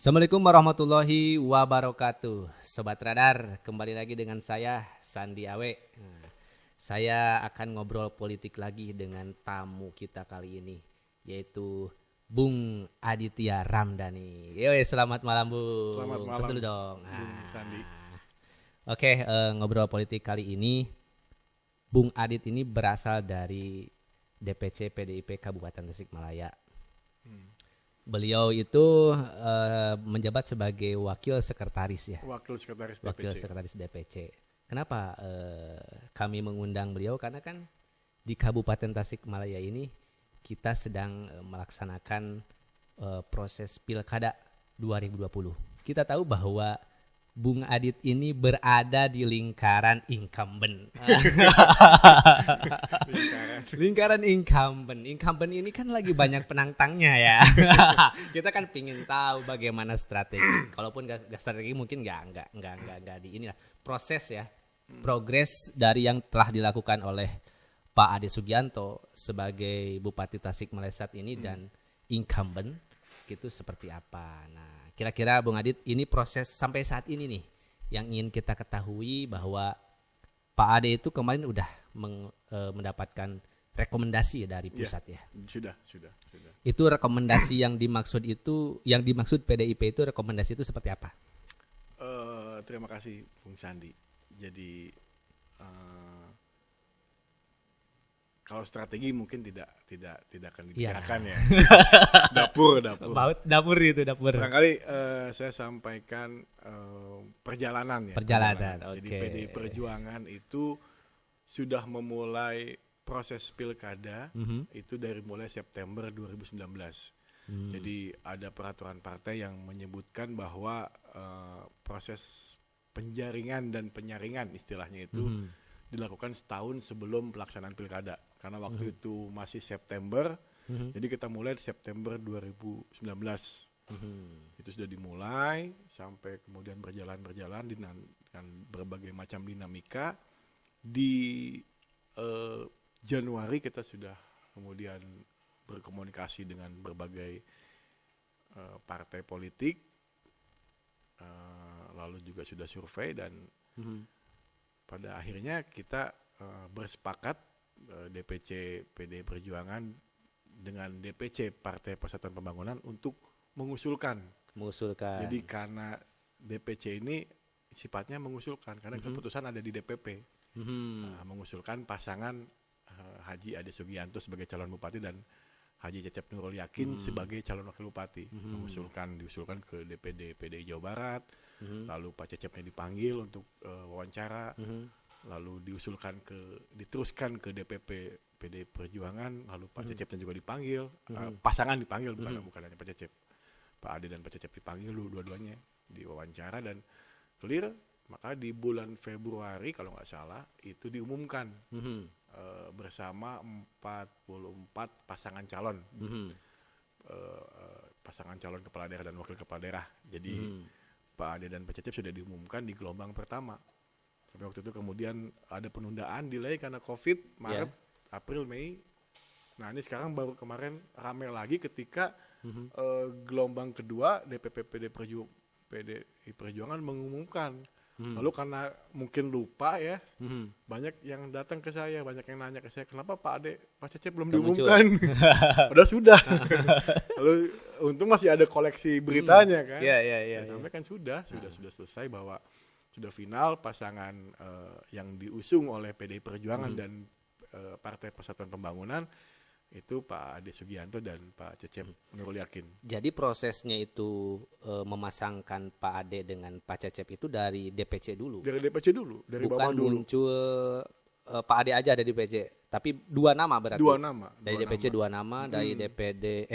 Assalamualaikum warahmatullahi wabarakatuh. Sobat Radar, kembali lagi dengan saya Sandi Awe. Saya akan ngobrol politik lagi dengan tamu kita kali ini, yaitu Bung Aditya Ramdhani. Yoi, selamat malam Bung. Selamat malam. Terus dulu dong. Bung Sandi. Oke, ngobrol politik kali ini, Bung Adit ini berasal dari DPC PDIP Kabupaten Tasikmalaya. Beliau itu menjabat sebagai wakil sekretaris ya. Wakil sekretaris DPC. Wakil sekretaris DPC. Kenapa kami mengundang beliau? Karena kan di Kabupaten Tasikmalaya ini kita sedang melaksanakan proses Pilkada 2020. Kita tahu bahwa Bung Adit ini berada di lingkaran incumbent. Lingkaran incumbent. Incumbent ini kan lagi banyak penantangnya ya. Kita kan pingin tahu bagaimana strategi. Kalaupun gak strategi mungkin nggak di inilah proses ya. Progres dari yang telah dilakukan oleh Pak Ade Sugianto sebagai Bupati Tasikmalaya saat ini dan incumbent gitu seperti apa. Nah, kira-kira Bung Adit ini proses sampai saat ini nih yang ingin kita ketahui bahwa Pak Ade itu kemarin udah mendapatkan rekomendasi dari pusat ya. Sudah. Itu rekomendasi yang dimaksud PDIP itu rekomendasi itu seperti apa? Terima kasih Bung Sandi. Jadi kalau strategi mungkin tidak akan dibicarakan ya. Dapur. Dapur. Barangkali saya sampaikan perjalanan ya. Perjalanan. Jadi Oke. PDI Perjuangan itu sudah memulai proses pilkada itu dari mulai September 2019. Jadi ada peraturan partai yang menyebutkan bahwa proses penjaringan dan penyaringan istilahnya itu dilakukan setahun sebelum pelaksanaan pilkada. Karena waktu itu masih September, jadi kita mulai September 2019. Itu sudah dimulai sampai kemudian berjalan dengan berbagai macam dinamika. Di Januari kita sudah kemudian berkomunikasi dengan berbagai partai politik, lalu juga sudah survei dan pada akhirnya kita bersepakat DPC PDI Perjuangan dengan DPC Partai Persatuan Pembangunan untuk mengusulkan. Jadi karena DPC ini sifatnya mengusulkan karena keputusan ada di DPP. Mengusulkan pasangan Haji Ade Sugianto sebagai calon bupati dan Haji Cecep Nurul Yakin sebagai calon wakil bupati. Diusulkan ke DPD PDI Jawa Barat. Lalu Pak Cecepnya dipanggil untuk wawancara. Lalu diteruskan ke DPP PDI Perjuangan. Lalu Pak Cecepnya juga dipanggil. Pasangan dipanggil bukan hanya Pak Cecep. Pak Ade dan Pak Cecep dipanggil dua-duanya diwawancara dan clear. Maka di bulan Februari kalau nggak salah itu diumumkan bersama 44 pasangan calon. Pasangan calon kepala daerah dan wakil kepala daerah. Jadi Pak Ade dan Pak Cecep sudah diumumkan di gelombang pertama. Sampai waktu itu kemudian ada penundaan, delay karena COVID, Maret, April, Mei. Nah ini sekarang baru kemarin ramai lagi ketika gelombang kedua DPP PDI Perjuangan mengumumkan. Lalu karena mungkin lupa ya, banyak yang datang ke saya, banyak yang nanya ke saya, kenapa Pak Ade, Pak Cecep belum diumumkan? Padahal sudah. Lalu untung masih ada koleksi beritanya kan. Sampai kan sudah selesai bahwa sudah final pasangan yang diusung oleh PDI Perjuangan dan Partai Persatuan Pembangunan itu Pak Ade Sugianto dan Pak Cecep Nurul Yakin. Jadi prosesnya itu memasangkan Pak Ade dengan Pak Cecep itu dari DPC dulu. Dari DPC dulu, dari bawah dulu. Bukan muncul Pak Ade aja ada di DPC, tapi dua nama berarti. Dari DPC dua nama, dari DPD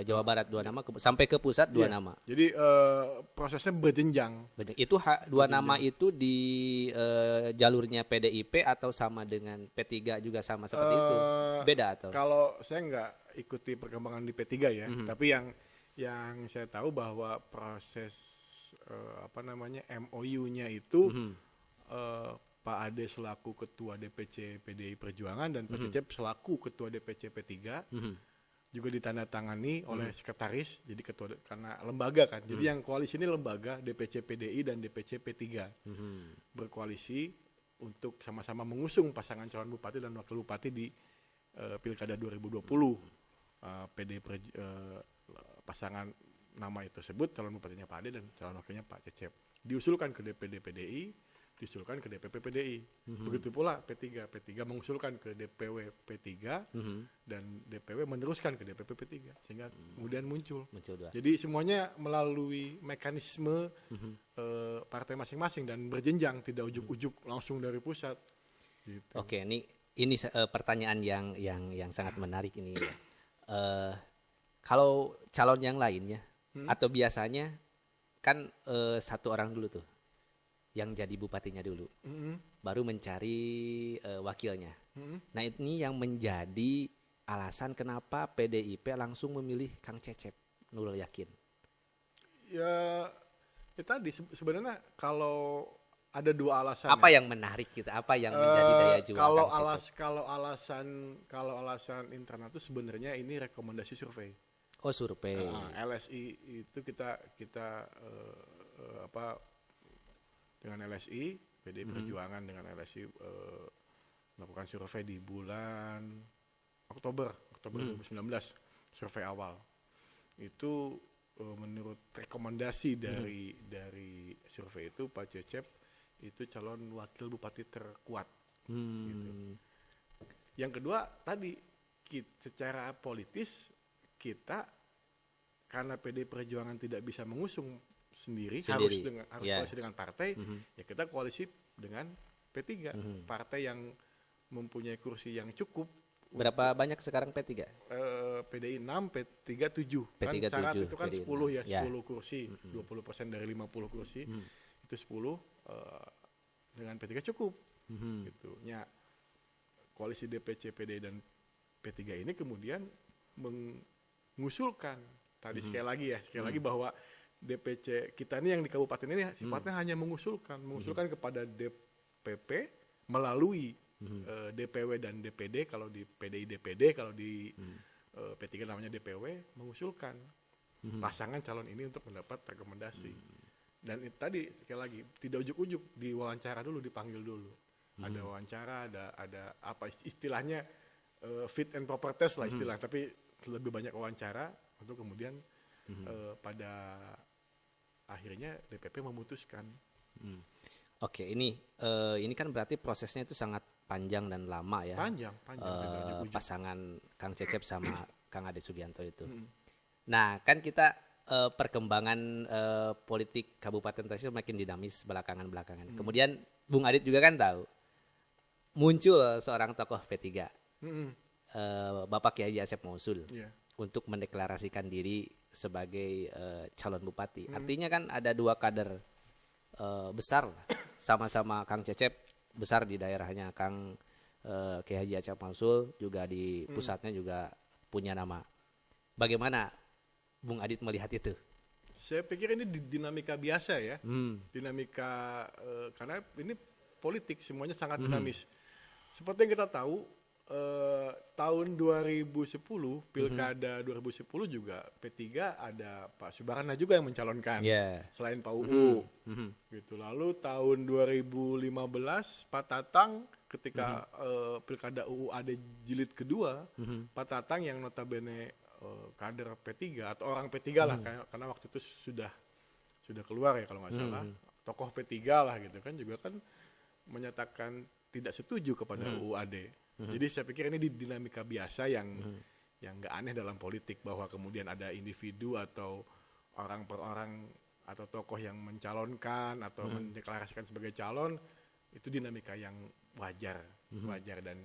Jawa Barat dua nama, sampai ke pusat dua nama. Jadi prosesnya berjenjang. Itu dua nama itu di jalurnya PDIP atau sama dengan P3 juga sama seperti itu? Beda atau? Kalau saya nggak ikuti perkembangan di P3 ya, tapi yang saya tahu bahwa proses MOU-nya itu Pak Ade selaku Ketua DPC PDI Perjuangan dan Pak Cecep selaku Ketua DPC P3 juga ditandatangani oleh sekretaris, jadi ketua karena lembaga kan. Jadi yang koalisi ini lembaga DPC PDI dan DPC P3 berkoalisi untuk sama-sama mengusung pasangan calon bupati dan wakil bupati di Pilkada 2020. Pasangan nama itu tersebut calon bupatinya Pak Ade dan calon wakilnya Pak Cecep. Diusulkan ke DPD PDI, diusulkan ke DPP PDI. Begitu pula P3 mengusulkan ke DPW P3 dan DPW meneruskan ke DPP P3 sehingga kemudian muncul dua. Jadi semuanya melalui mekanisme partai masing-masing dan berjenjang, tidak ujuk-ujuk langsung dari pusat. Gitu. Oke, ini pertanyaan yang sangat menarik ini. Kalau calon yang lainnya atau biasanya kan satu orang dulu tuh yang jadi bupatinya dulu, baru mencari wakilnya. Nah ini yang menjadi alasan kenapa PDIP langsung memilih Kang Cecep Nurul Yakin. Ya tadi sebenarnya kalau ada dua alasan. Apa yang menarik kita? Apa yang menjadi daya jual Kang Cecep? Kalau alasan internal itu sebenarnya ini rekomendasi survei. Oh survei. LSI itu kita dengan LSI, PDI Perjuangan dengan LSI melakukan survei di bulan Oktober 2019, survei awal. Itu menurut rekomendasi dari survei itu Pak Cecep itu calon wakil bupati terkuat. Gitu. Yang kedua tadi secara politis kita karena PDI Perjuangan tidak bisa mengusung sendiri. harus koalisi dengan partai, ya kita koalisi dengan P3, partai yang mempunyai kursi yang cukup. Berapa banyak sekarang P3? PDI 6, P3 7. Kan syarat itu kan 10 ya, 10 kursi, 20% dari 50 kursi, itu 10 dengan P3 cukup. Gitu. Ya, koalisi DPC, PDI dan P3 ini kemudian mengusulkan tadi sekali lagi bahwa DPC kita ini yang di kabupaten ini sifatnya hanya mengusulkan kepada DPP melalui DPW dan DPD, kalau di PDI DPD, kalau di P3 namanya DPW, mengusulkan pasangan calon ini untuk mendapat rekomendasi. Dan itu tadi sekali lagi tidak ujuk-ujuk, diwawancara dulu, dipanggil dulu. Ada wawancara, ada apa istilahnya fit and proper test lah istilah, tapi lebih banyak wawancara untuk kemudian pada akhirnya DPP memutuskan. Oke, ini kan berarti prosesnya itu sangat panjang dan lama ya. Panjang. Pasangan Kang Cecep sama Kang Ade Sugianto itu. Nah, kan kita perkembangan politik Kabupaten Tasik makin dinamis belakangan. Kemudian Bung Adit juga kan tahu muncul seorang tokoh P3, Bapak Kiai Asep Mausul, untuk mendeklarasikan diri sebagai calon bupati. Artinya kan ada dua kader besar, sama-sama Kang Cecep besar di daerahnya, Kang Kiai Haji Asep Mausul juga di pusatnya juga punya nama. Bagaimana Bung Adit melihat itu? Saya pikir ini dinamika biasa ya, dinamika karena ini politik semuanya sangat dinamis. Seperti yang kita tahu, tahun 2010 Pilkada 2010 juga P3 ada Pak Subarana juga yang mencalonkan, selain Pak UU. Gitu. Lalu tahun 2015 Pak Tatang ketika Pilkada UU ada jilid kedua, Pak Tatang yang notabene kader P3 atau orang P3 lah, karena waktu itu sudah keluar ya kalau nggak salah, tokoh P3 lah gitu kan, juga kan menyatakan tidak setuju kepada UU AD. Jadi saya pikir ini dinamika biasa yang nggak aneh dalam politik, bahwa kemudian ada individu atau orang per orang atau tokoh yang mencalonkan atau mendeklarasikan sebagai calon, itu dinamika yang wajar dan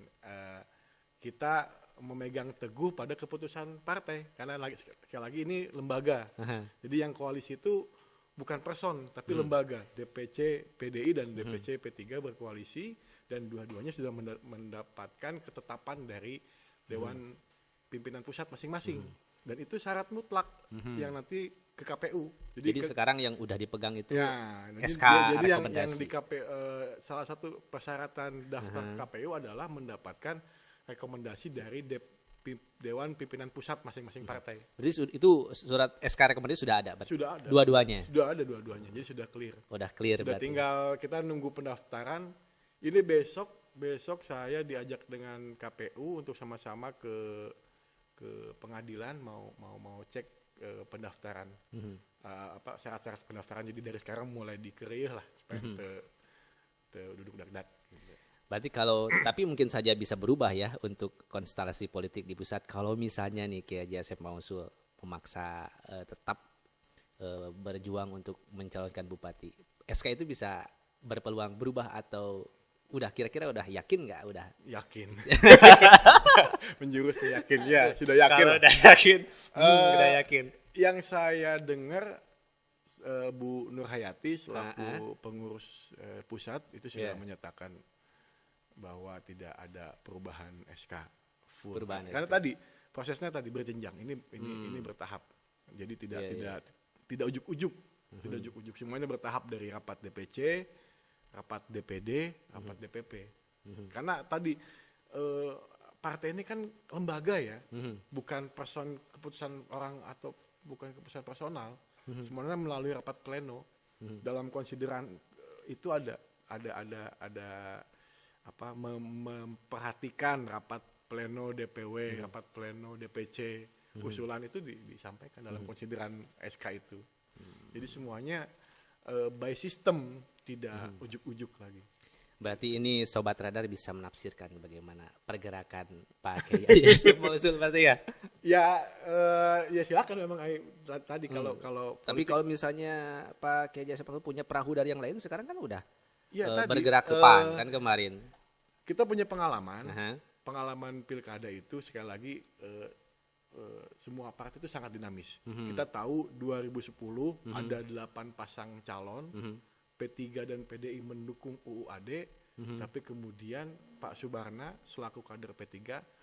kita memegang teguh pada keputusan partai, karena sekali lagi ini lembaga. Jadi yang koalisi itu bukan person tapi lembaga. DPC PDI dan DPC P3 berkoalisi dan dua-duanya sudah mendapatkan ketetapan dari Dewan Pimpinan Pusat masing-masing. Dan itu syarat mutlak yang nanti ke KPU. Jadi sekarang yang udah dipegang itu SK jadi yang rekomendasi. Yang di KPU, salah satu persyaratan daftar KPU adalah mendapatkan rekomendasi dari Dewan Pimpinan Pusat masing-masing partai. Berarti itu surat SK rekomendasi sudah ada? Sudah ada. Dua-duanya? Sudah ada dua-duanya, jadi sudah clear. Udah clear Sudah berarti. tinggal kita nunggu pendaftaran. Ini besok saya diajak dengan KPU untuk sama-sama ke pengadilan mau cek pendaftaran. Syarat-syarat pendaftaran, jadi dari sekarang mulai dikeriuh lah supaya duduk dak-dak gitu. Berarti tapi mungkin saja bisa berubah ya untuk konstelasi politik di pusat kalau misalnya nih kayak JSF Mausul memaksa tetap berjuang untuk mencalonkan bupati. SK itu bisa berpeluang berubah atau udah kira-kira udah yakin nggak? Udah yakin. Menjurus yakin ya, sudah yakin. Kalau udah yakin, udah yakin. Yang saya dengar Bu Nur Hayati selaku pengurus pusat itu sudah menyatakan bahwa tidak ada perubahan SK full. Karena tadi prosesnya berjenjang. Ini bertahap. Jadi tidak ujuk-ujuk. Tidak ujuk-ujuk. Semuanya bertahap dari rapat DPC, rapat DPD, rapat DPP. Karena tadi partai ini kan lembaga ya, bukan keputusan orang atau bukan keputusan personal. Semuanya melalui rapat pleno. Dalam konsideran itu ada memperhatikan rapat pleno DPW, rapat pleno DPC, usulan itu disampaikan dalam konsideran SK itu. Jadi semuanya by system, tidak ujuk-ujuk lagi. Berarti ini Sobat Radar bisa menafsirkan bagaimana pergerakan Pak Kiai Yasef Mausul berarti ya? Ya silakan memang tadi kalau tapi kalau misalnya Pak Kiai Yasef Mausul punya perahu dari yang lain sekarang kan udah bergerak ke PAN kan kemarin. Kita punya pengalaman pilkada itu sekali lagi semua partai itu sangat dinamis. Kita tahu 2010 ada 8 pasang calon, P3 dan PDI mendukung UUAD, tapi kemudian Pak Subarna selaku kader P3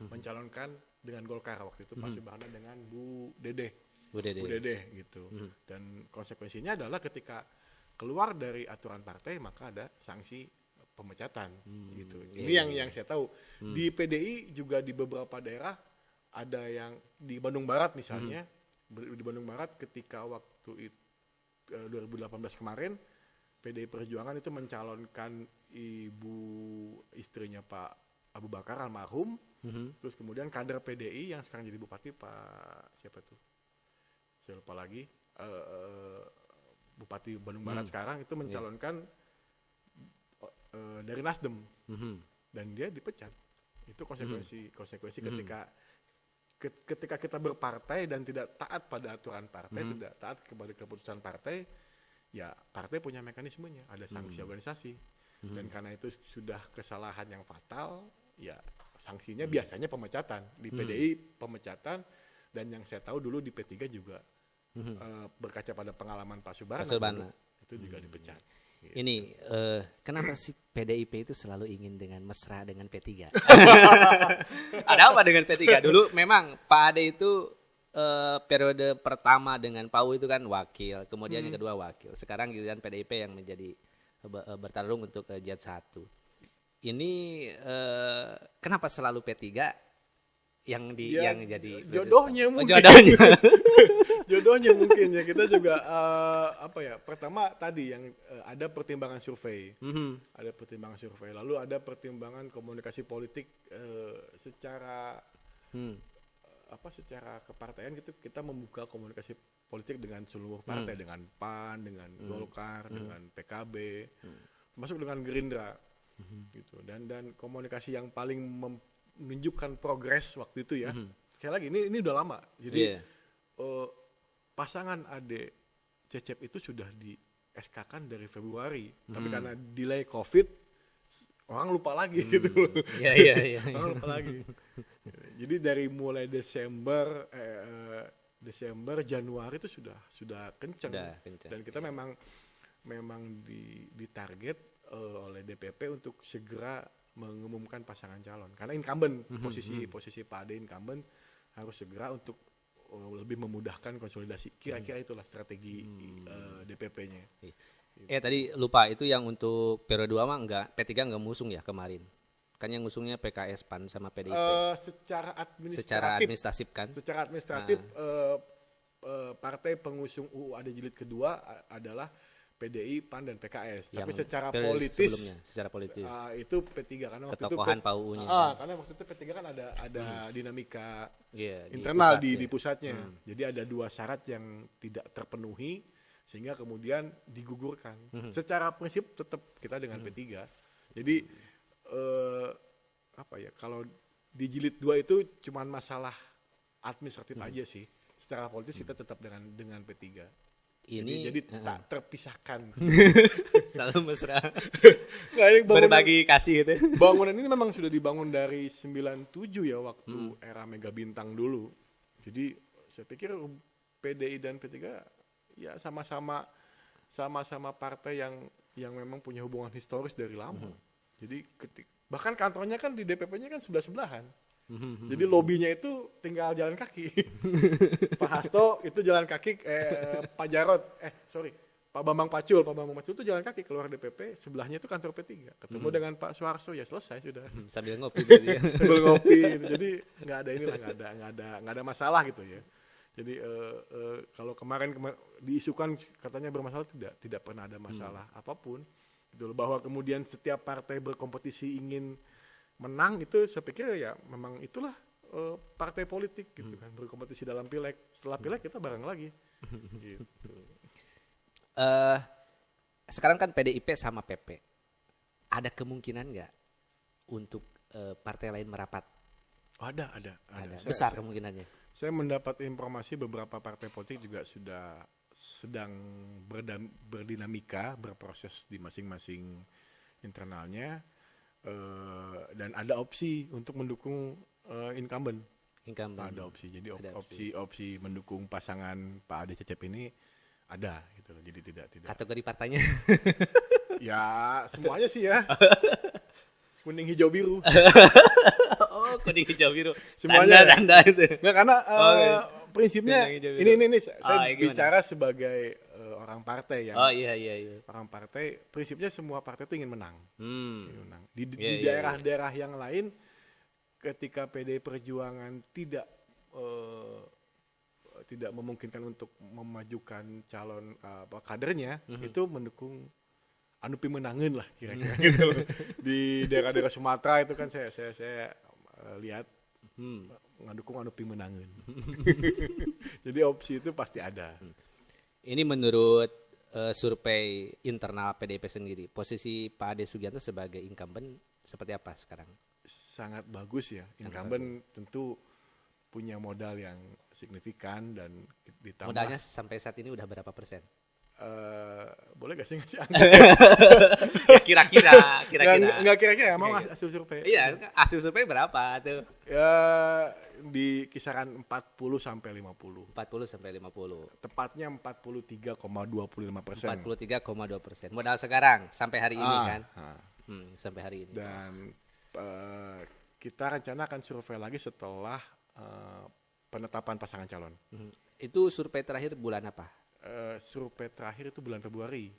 mencalonkan dengan Golkar waktu itu, Pak Subarna dengan Bu Dede gitu. Dan konsekuensinya adalah ketika keluar dari aturan partai maka ada sanksi pemecatan gitu. Ini yang saya tahu. Di PDI juga di beberapa daerah ada yang di Bandung Barat misalnya, di Bandung Barat ketika waktu itu 2018 kemarin PDI Perjuangan itu mencalonkan ibu istrinya Pak Abu Bakar almarhum, terus kemudian kader PDI yang sekarang jadi bupati Pak siapa tuh? Saya lupa lagi. Bupati Bandung Barat sekarang itu mencalonkan dari Nasdem dan dia dipecat. Itu konsekuensi ketika kita berpartai dan tidak taat pada aturan partai, tidak taat kepada keputusan partai, ya partai punya mekanismenya, ada sanksi organisasi. Dan karena itu sudah kesalahan yang fatal, ya sanksinya biasanya pemecatan. Di PDI pemecatan, dan yang saya tahu dulu di P3 juga berkaca pada pengalaman Pak Subarna. Itu juga dipecat. Gitu. Ini kenapa sih PDIP itu selalu ingin dengan mesra dengan P3? Ada apa dengan P3? Dulu memang Pak Ade itu periode pertama dengan PAU itu kan wakil, kemudian yang kedua wakil. Sekarang giliran PDIP yang menjadi bertarung untuk Jet 1. Ini kenapa selalu P3 yang jadi jodohnya mungkin. Jodohnya. Jodohnya mungkin ya, kita juga pertama tadi yang ada pertimbangan survei. Ada pertimbangan survei, lalu ada pertimbangan komunikasi politik secara secara kepartaian gitu. Kita membuka komunikasi politik dengan seluruh partai, dengan PAN, dengan Golkar, dengan PKB, termasuk dengan Gerindra. Gitu. Dan komunikasi yang paling menunjukkan progres waktu itu ya. Sekali lagi ini udah lama. Jadi pasangan Ade Cecep itu sudah di SK-kan dari Februari, tapi karena delay COVID orang lupa lagi gitu loh. Iya. Orang lupa lagi. Jadi dari mulai Desember Januari itu sudah kenceng. Dan kita memang ditarget oleh DPP untuk segera mengumumkan pasangan calon. Karena incumbent, posisi Pak Ade incumbent harus segera untuk lebih memudahkan konsolidasi. Kira-kira itulah strategi DPP-nya. Tadi lupa itu yang untuk periode 2 mah P3 enggak musung ya kemarin. Kan yang ngusungnya PKS, PAN sama PDIP. Secara Secara administratif, administratif kan. partai pengusung UU Ada Jilid kedua adalah PDI, PAN dan PKS. Tapi Yang secara periode politis, sebelumnya, secara politis. itu P3 karena waktu Ketokohan itu PAUU-nya. karena waktu itu P3 kan ada dinamika Iya, internal pusat, di pusatnya. Jadi ada 2 syarat yang tidak terpenuhi sehingga kemudian digugurkan. Secara prinsip tetap kita dengan P3. Jadi kalau di jilid 2 itu cuman masalah administratif aja sih. Secara politis kita tetap dengan P3. Jadi tak terpisahkan. Selalu mesra. Nggak, ini Berbagi kasih gitu. bangunan ini memang sudah dibangun dari 97 ya, waktu era Mega Bintang dulu. Jadi saya pikir PDI dan P3 ya sama-sama partai yang memang punya hubungan historis dari lama. Jadi bahkan kantornya kan di DPP-nya kan sebelah-sebelahan. Jadi lobbynya itu tinggal jalan kaki. Pak Hasto itu jalan kaki, Pak Bambang Pacul itu jalan kaki keluar DPP, sebelahnya itu kantor P3. Ketemu dengan Pak Soeharto, ya selesai sudah. Sambil ngopi gitu ya. Sambil ngopi gitu. Jadi nggak ada masalah gitu ya. Jadi kalau kemarin diisukan katanya bermasalah, tidak pernah ada masalah apapun. Gitu loh, bahwa kemudian setiap partai berkompetisi ingin menang, itu saya pikir ya memang itulah partai politik gitu kan, berkompetisi dalam pileg. Setelah pileg kita bareng lagi. Gitu. Sekarang kan PDIP sama PP. Ada kemungkinan nggak untuk partai lain merapat? Ada. Besar kemungkinannya. Saya mendapat informasi beberapa partai politik juga sudah sedang berdinamika, berproses di masing-masing internalnya, dan ada opsi untuk mendukung incumbent. Ada opsi. Jadi opsi mendukung pasangan Pak Ade Cecep ini ada gitu loh. Jadi tidak. Kategori partainya? Ya semuanya sih ya. Kuning, hijau, biru. Oh, kuning, hijau, biru. Semuanya. Tanda itu. Nggak, karena prinsipnya ini saya bicara sebagai orang partai yang. Oh iya. Orang partai, prinsipnya semua partai itu ingin menang. Di Iya. daerah-daerah yang lain, ketika PDI Perjuangan tidak memungkinkan untuk memajukan calon kadernya, itu mendukung anu pimenangeun lah kira-kira gitu. Di daerah-daerah Sumatera itu kan saya lihat ngedukung anu pimenangeun. Jadi opsi itu pasti ada. Ini menurut survei internal PDIP sendiri, posisi Pak Ade Sugianto sebagai incumbent seperti apa sekarang? Sangat bagus ya. Incumbent tentu punya modal yang signifikan dan ditambah. Modalnya sampai saat ini udah berapa persen? Boleh gak sih ngasih angka? Ya, kira-kira. Nggak kira-kira, mau hasil survei. Iya, hasil survei berapa tuh? Ya di kisaran 40 sampai 50. 40 sampai 50. Tepatnya 43,25%. 43,2%. Modal sekarang sampai hari ini kan? Sampai hari ini. Dan kita rencana akan survei lagi setelah penetapan pasangan calon. Itu survei terakhir bulan apa? Survei terakhir itu bulan Februari.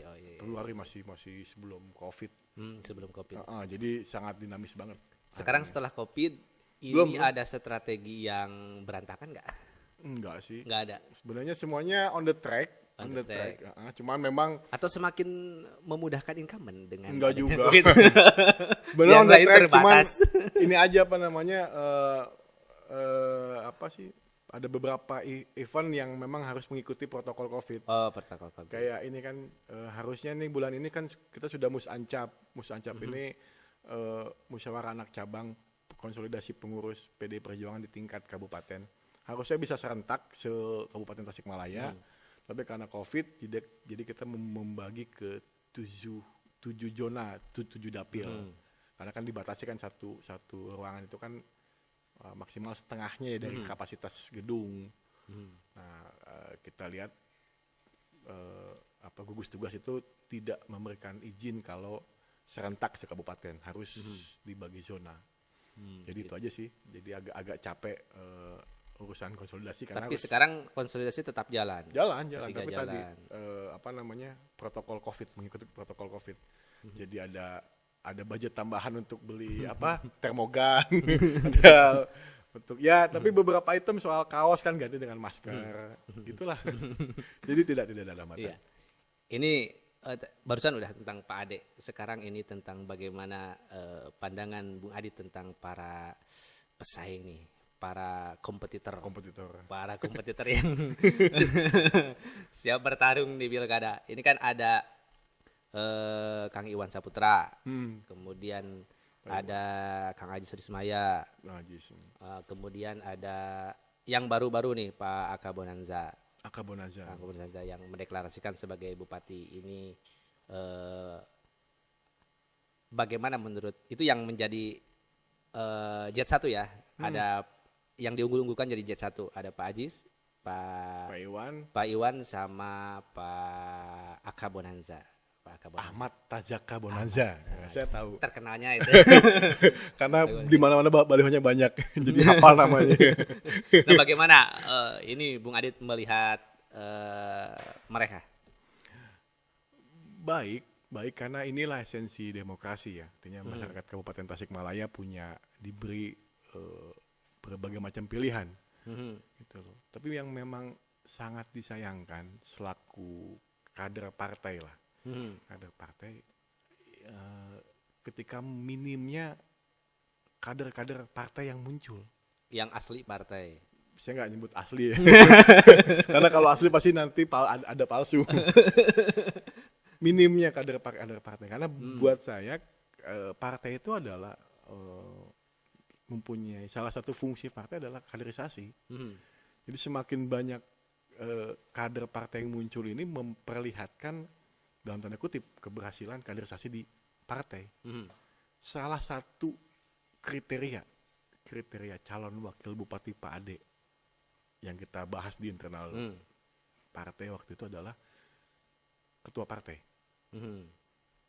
Oh iya. Februari masih sebelum COVID. Sebelum COVID. Jadi sangat dinamis banget. Sekarang setelah COVID, ini ada strategi yang berantakan nggak? Enggak sih. Nggak ada. Sebenarnya semuanya on the track. Cuman memang atau semakin memudahkan incumbent dengan enggak juga. Benar on the track, cuman ini aja ada beberapa event yang memang harus mengikuti protokol COVID. Oh, protokol COVID. Kayak ini kan harusnya nih bulan ini kan kita sudah musancap. Ini musyawarah anak cabang konsolidasi pengurus PDI Perjuangan di tingkat kabupaten. Harusnya bisa serentak se-Kabupaten Tasikmalaya. Tapi karena COVID, jadi kita membagi ke 7 zona, 7 dapil. Karena kan dibatasi kan satu ruangan itu kan maksimal setengahnya ya dari kapasitas gedung. Nah, kita lihat gugus tugas itu tidak memberikan izin kalau serentak se-kabupaten, harus dibagi zona. Jadi gitu. Itu aja sih. Jadi agak capek urusan konsolidasi karena tapi sekarang konsolidasi tetap jalan. Tapi tadi protokol COVID, mengikuti protokol COVID. Jadi ada ada budget tambahan untuk beli termogan, ada untuk tapi beberapa item soal kaos kan ganti dengan masker, gitulah. Jadi tidak ada hambatan. Iya. Ini barusan udah tentang Pak Ade. Sekarang ini tentang bagaimana pandangan Bung Adi tentang para pesaing nih, para kompetitor yang siap bertarung di pilkada. Ini kan ada Kang Iwan Saputra, kemudian ada Kang Ajis Rismaya, kemudian ada yang baru-baru nih Pak Aka Bonanza yang mendeklarasikan sebagai bupati ini. Bagaimana menurut itu yang menjadi Jet 1 ya? Ada yang diunggul-unggulkan jadi Jet 1, ada Pak Ajis, Pak Iwan sama Pak Aka Bonanza. Ahmad Tajaka Bonanza, saya tahu. Terkenalnya itu. Karena di mana-mana balihonya banyak, jadi hafal namanya. Nah, bagaimana ini Bung Adit melihat mereka? Baik karena inilah esensi demokrasi ya. Artinya masyarakat Kabupaten Tasikmalaya diberi berbagai macam pilihan, gitu loh. Tapi yang memang sangat disayangkan selaku kader partai lah. Kader partai ketika minimnya kader-kader partai yang muncul, yang asli partai. Saya nggak nyebut asli ya. Karena kalau asli pasti nanti ada palsu. Minimnya kader partai, karena buat saya partai itu adalah mempunyai salah satu fungsi partai adalah kaderisasi. Jadi semakin banyak kader partai yang muncul ini memperlihatkan dalam tanda kutip keberhasilan kaderisasi di partai. Salah satu kriteria calon wakil bupati Pak Ade yang kita bahas di internal partai waktu itu adalah ketua partai.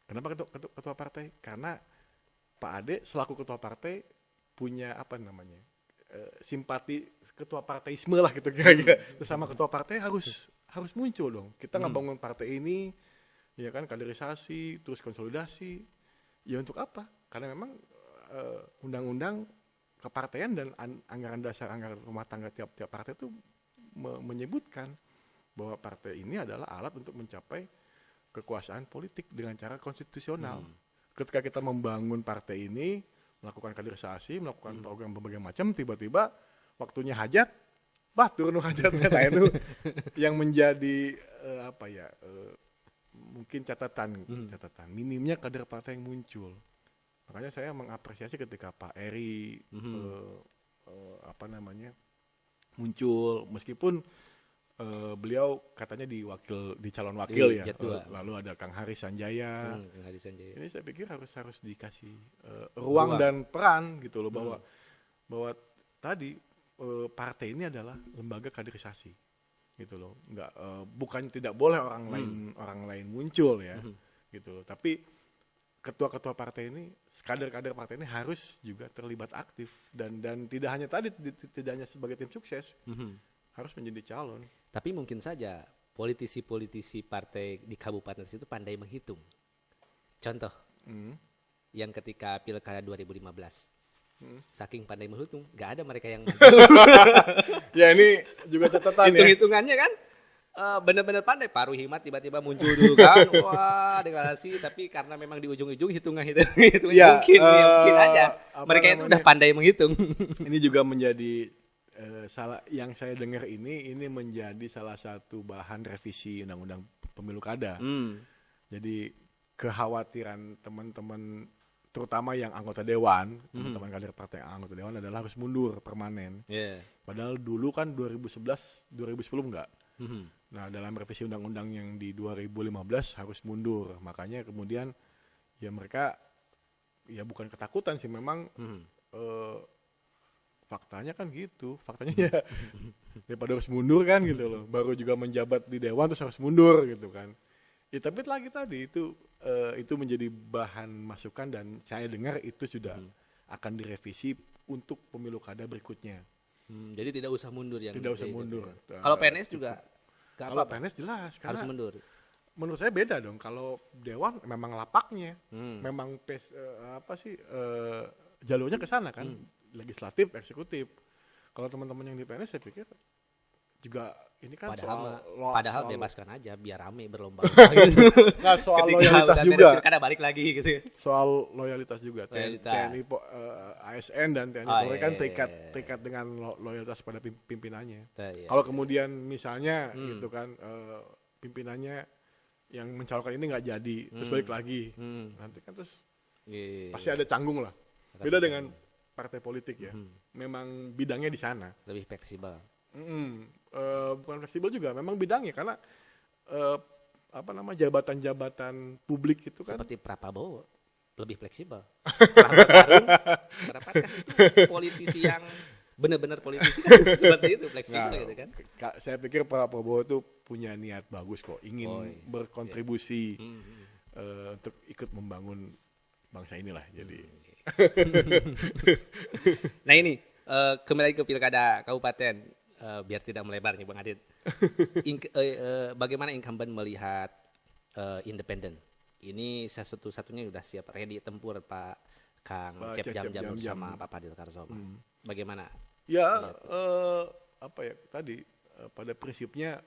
Kenapa ketua partai? Karena Pak Ade selaku ketua partai punya simpati ketua partaisme lah gitu kira-kira. Sesama ketua partai harus muncul dong. Kita ngebangun partai ini, ya kan, kaderisasi, terus konsolidasi. Ya untuk apa? Karena memang undang-undang kepartaian dan anggaran dasar, anggaran rumah tangga tiap-tiap partai itu menyebutkan bahwa partai ini adalah alat untuk mencapai kekuasaan politik dengan cara konstitusional. Ketika kita membangun partai ini, melakukan kaderisasi, melakukan program berbagai macam, tiba-tiba waktunya hajat, turun hajatnya. Nah itu yang menjadi mungkin catatan minimnya kader partai yang muncul. Makanya saya mengapresiasi ketika Pak Eri muncul, meskipun beliau katanya di calon wakil ya. Lalu ada Kang Haris Sanjaya. Ini saya pikir harus dikasih ruang dan peran gitu loh, bahwa tadi partai ini adalah lembaga kaderisasi. Gitu loh, bukan tidak boleh orang lain muncul ya, gitu loh. Tapi ketua-ketua partai ini, kader-kader partai ini harus juga terlibat aktif dan tidak hanya sebagai tim sukses, harus menjadi calon. Tapi mungkin saja politisi-politisi partai di kabupaten itu pandai menghitung. Contoh, yang ketika pilkada 2015. Saking pandai menghitung, nggak ada mereka yang ya ini juga catatan ya. Hitung-hitungannya kan benar-benar pandai. Paru Himat tiba-tiba muncul dulu kan, wah deklarasi. Tapi karena memang di ujung-ujung hitungan ya, mungkin aja mereka itu udah pandai menghitung. Ini juga menjadi yang saya dengar ini menjadi salah satu bahan revisi undang-undang pemilu kada. Jadi kekhawatiran teman-teman, terutama yang anggota dewan, teman-teman kader partai yang anggota dewan adalah harus mundur permanen. Padahal dulu kan 2011, 2010 enggak. Nah, dalam revisi undang-undang yang di 2015 harus mundur. Makanya kemudian ya mereka ya bukan ketakutan sih, memang faktanya kan gitu. Faktanya ya daripada harus mundur kan gitu loh. Baru juga menjabat di dewan terus harus mundur gitu kan. Ya tapi lagi tadi itu menjadi bahan masukan dan saya dengar itu sudah akan direvisi untuk pemilu kada berikutnya. Jadi tidak usah mundur yang tidak usah mundur. Kalau PNS juga kalau PNS jelas harus mundur. menurut saya beda dong. Kalau Dewan memang lapaknya, memang jalurnya ke sana kan, legislatif, eksekutif. Kalau teman-teman yang di PNS saya pikir juga ini kan padahal bebaskan aja biar rame berlomba-lomba gitu. Nggak, soal Ketika loyalitas udah juga. beres pilkada balik lagi gitu. Soal loyalitas juga. Loyalitas. TNI ASN dan TNI Polri kan terikat dengan loyalitas pada pimpinannya. Iya. Kalau kemudian misalnya gitu kan pimpinannya yang mencalonkan ini nggak jadi, terus balik lagi, nanti kan terus pasti ada canggung lah. Beda dengan partai politik ya, memang bidangnya di sana. Lebih fleksibel. Bukan fleksibel juga, memang bidangnya karena jabatan-jabatan publik itu kan Seperti Prabowo lebih fleksibel. Prabowo kan itu politisi yang benar-benar politisi kan seperti itu fleksibel gitu kan. Saya pikir Pak Prabowo itu punya niat bagus kok, ingin berkontribusi untuk ikut membangun bangsa inilah. Jadi nah ini kembali ke pilkada kabupaten. Biar tidak melebar nih Bang Adit. Bagaimana incumbent melihat independen? Ini satu-satunya sudah siap ready tempur Pak Kang Cep Jam sama Pak Fadil Karsoma. Bagaimana? Ya tadi pada prinsipnya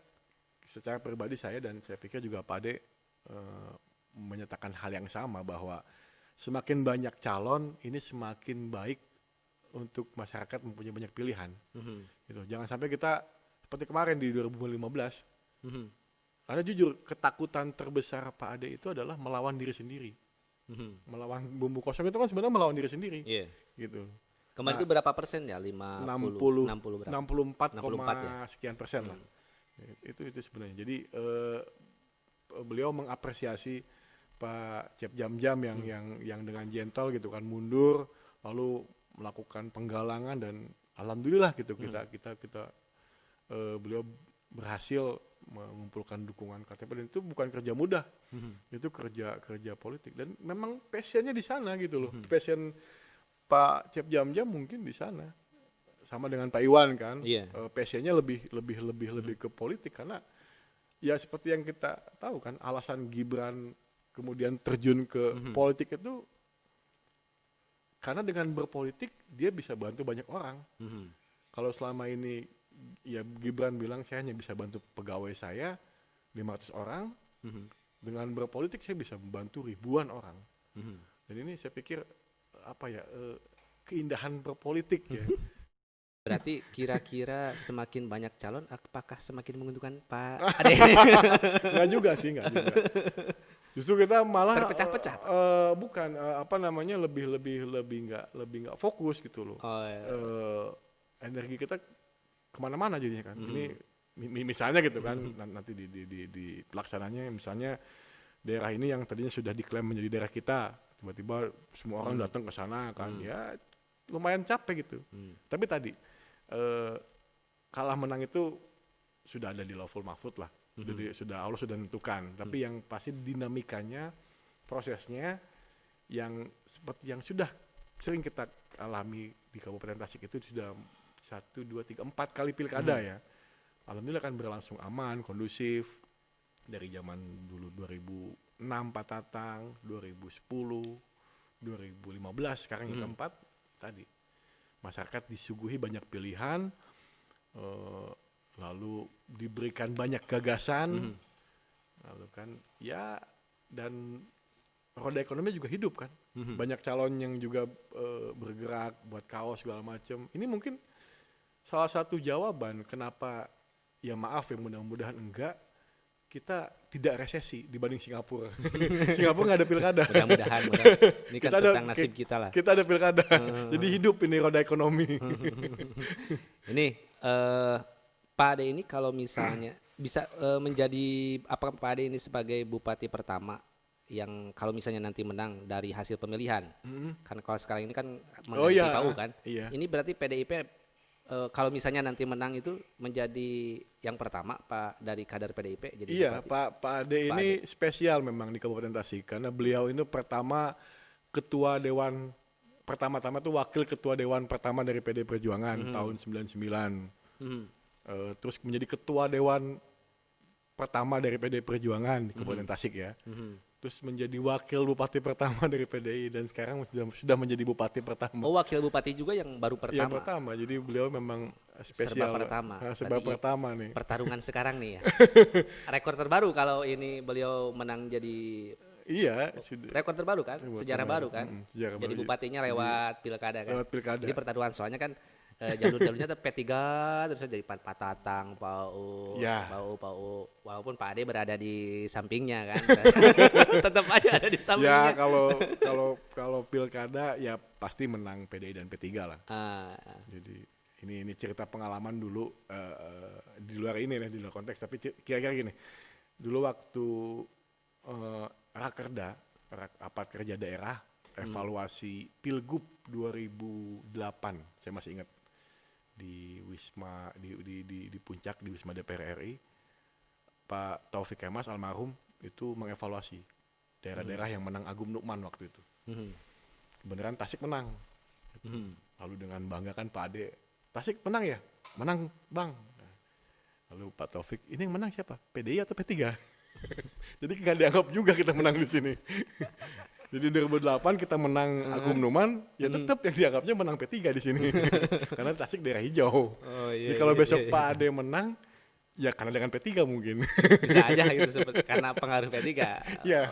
secara pribadi saya dan saya pikir juga Pak Ade menyatakan hal yang sama bahwa semakin banyak calon ini semakin baik untuk masyarakat mempunyai banyak pilihan. Gitu. Jangan sampai kita seperti kemarin di 2015. Karena jujur ketakutan terbesar Pak Ade itu adalah melawan diri sendiri. Melawan bumbu kosong itu kan sebenarnya melawan diri sendiri. Yeah. Gitu. Kemarin itu berapa persen ya? 64 ya? Sekian persen lah. Itu sebenarnya. Jadi beliau mengapresiasi Pak Cep Jam yang dengan gentle gitu kan mundur lalu melakukan penggalangan dan alhamdulillah gitu kita beliau berhasil mengumpulkan dukungan KTP dan itu bukan kerja mudah. Itu kerja politik dan memang passionnya di sana gitu loh. Passion Pak Cep Jam mungkin di sana. Sama dengan Pak Iwan kan. Passionnya lebih ke politik karena ya seperti yang kita tahu kan alasan Gibran kemudian terjun ke politik itu karena dengan berpolitik dia bisa bantu banyak orang. Kalau selama ini ya Gibran bilang saya hanya bisa bantu pegawai saya 500 orang. Dengan berpolitik saya bisa membantu ribuan orang. Dan ini saya pikir keindahan berpolitik ya. Berarti kira-kira semakin banyak calon apakah semakin menguntungkan Pak Ade? Enggak juga. Justru kita malah terpecah-pecah. Lebih nggak fokus gitu loh. Energi kita kemana-mana jadinya kan. Ini misalnya gitu kan nanti di pelaksananya misalnya daerah ini yang tadinya sudah diklaim menjadi daerah kita tiba-tiba semua orang datang ke sana kan ya lumayan capek gitu. Tapi tadi kalah menang itu sudah ada di Lauful Mahfud lah. Sudah Allah sudah tentukan, tapi yang pasti dinamikanya, prosesnya yang seperti yang sudah sering kita alami di Kabupaten Tasik itu sudah 1, 2, 3, 4 kali pilkada ya. Alhamdulillah kan berlangsung aman, kondusif dari zaman dulu 2006 Pak Tatang, 2010, 2015 sekarang yang keempat tadi masyarakat disuguhi banyak pilihan. Lalu diberikan banyak gagasan, lalu kan ya dan roda ekonomi juga hidup kan, banyak calon yang juga bergerak buat kaos segala macam. Ini mungkin salah satu jawaban kenapa ya maaf ya mudah-mudahan enggak kita tidak resesi dibanding Singapura. Singapura nggak ada pilkada. Mudah-mudahan. Ini kan tentang nasib kita lah. Kita ada pilkada, jadi hidup ini roda ekonomi. Ini Pak Ade ini kalau misalnya bisa menjadi apa Pak Ade ini sebagai bupati pertama yang kalau misalnya nanti menang dari hasil pemilihan, kan kalau sekarang ini kan mengganti PAU kan, ini berarti PDIP kalau misalnya nanti menang itu menjadi yang pertama Pak dari kader PDIP jadi bupati. Pak Ade ini spesial memang di Kabupaten Tasik karena beliau ini pertama ketua dewan pertama-tama tuh wakil ketua dewan pertama dari PD Perjuangan tahun 99. Terus menjadi ketua dewan pertama dari PDI Perjuangan di Kabupaten Tasik ya. Terus menjadi wakil bupati pertama dari PDI dan sekarang sudah menjadi bupati pertama. Oh, wakil bupati juga yang baru pertama. Yang pertama. Jadi beliau memang spesial. Serba pertama. Serba pertama nih. Pertarungan sekarang nih ya. Rekor terbaru kalau ini beliau menang jadi. Iya, sudah. Rekor terbaru kan, sejarah baru kan. Sejarah jadi baru. bupatinya lewat pilkada kan. Lewat pilkada. Jadi pertarungan soalnya kan jalur-jalurnya tuh P3 terus jadi Pak Tatang, Pak U, Ya. Pak U. Walaupun Pak Ade berada di sampingnya kan. Tetap aja ada di Ya sampingnya. kalau pilkada ya pasti menang PDI dan P3 lah. Jadi ini cerita pengalaman dulu di luar ini nih, di luar konteks, tapi kira-kira gini. Dulu waktu Rakerda, rapat kerja daerah, evaluasi Pilgub 2008, saya masih ingat di Wisma di Puncak di Wisma DPR RI, Pak Taufik Kemas almarhum itu mengevaluasi daerah-daerah yang menang Agum Nukman waktu itu. Kebenaran Tasik menang. Lalu dengan bangga kan Pak Ade, Tasik menang ya? Menang Bang. Lalu Pak Taufik, ini yang menang siapa? PDI atau P3? Jadi nggak dianggap juga kita menang di sini. Jadi 2008 kita menang Agum Nukman, ya tetap yang dianggapnya menang P3 di sini. Karena Tasik daerah hijau. Jadi kalau besok Pak Ade menang, ya karena dengan P3 mungkin. Bisa aja gitu karena pengaruh P3. Ya,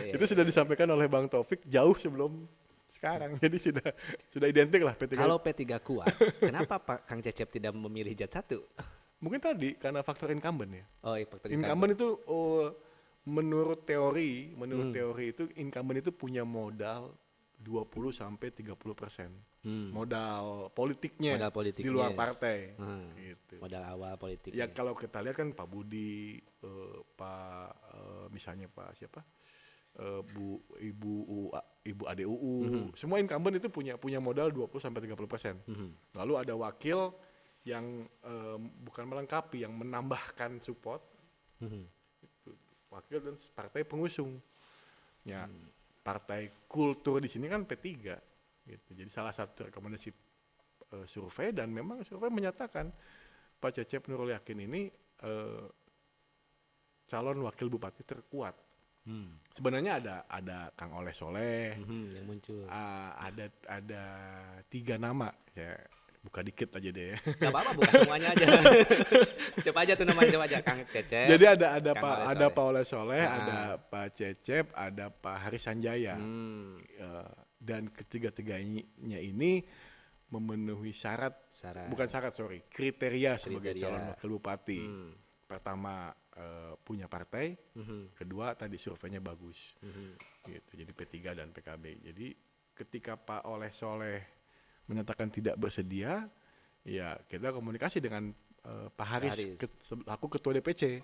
itu sudah disampaikan oleh Bang Taufik jauh sebelum sekarang. Jadi sudah identik lah P3. Kalau P3 kuat, kenapa Pak Kang Cecep tidak memilih Jet 1? Mungkin tadi karena faktor incumbent ya. Oh, iya, faktor Incumbent itu menurut teori itu incumbent itu punya modal 20-30%. Modal politiknya di luar partai. Gitu. Modal awal politiknya. Ya kalau kita lihat kan Pak Budi, misalnya Pak siapa? Ibu Ade UU. Semua incumbent itu punya modal 20-30%. Lalu ada wakil yang bukan melengkapi, yang menambahkan support. Itu wakil dan partai pengusung. Ya, partai kultur di sini kan P3 gitu. Jadi salah satu rekomendasi survei, dan memang survei menyatakan Pak Cecep Nurul Yakin ini calon wakil bupati terkuat. Sebenarnya ada Kang Oleh Soleh, yang muncul. Ada 3 nama ya. Buka dikit aja deh. Gak apa-apa, buka semuanya aja. Siapa aja tuh namanya, coba aja. Kang Cecep. Jadi ada Pak Oleh Soleh, ada Pak Cecep, ada Pak Haris Sanjaya. Dan ketiga-tiganya ini memenuhi kriteria sebagai calon wakil bupati. Pertama punya partai, kedua tadi surveinya bagus. Gitu. Jadi P3 dan PKB. Jadi ketika Pak Oleh Soleh menyatakan tidak bersedia, ya kita komunikasi dengan Pak Haris. Selaku ketua DPC,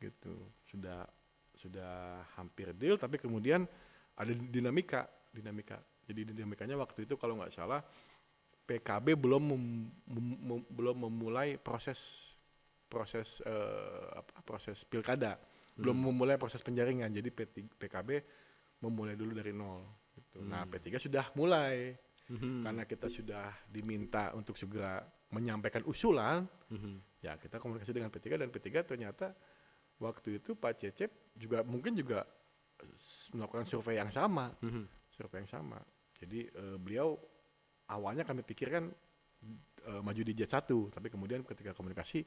gitu. Sudah hampir deal, tapi kemudian ada dinamika. Jadi dinamikanya waktu itu kalau nggak salah PKB belum memulai proses pilkada, belum memulai proses penjaringan. Jadi PKB memulai dulu dari nol. Gitu. Nah P3 sudah mulai. Karena kita sudah diminta untuk segera menyampaikan usulan, ya kita komunikasi dengan P3, dan P3 ternyata waktu itu Pak Cecep mungkin juga melakukan survei yang sama. Jadi beliau awalnya kami pikirkan maju di Jet 1, tapi kemudian ketika komunikasi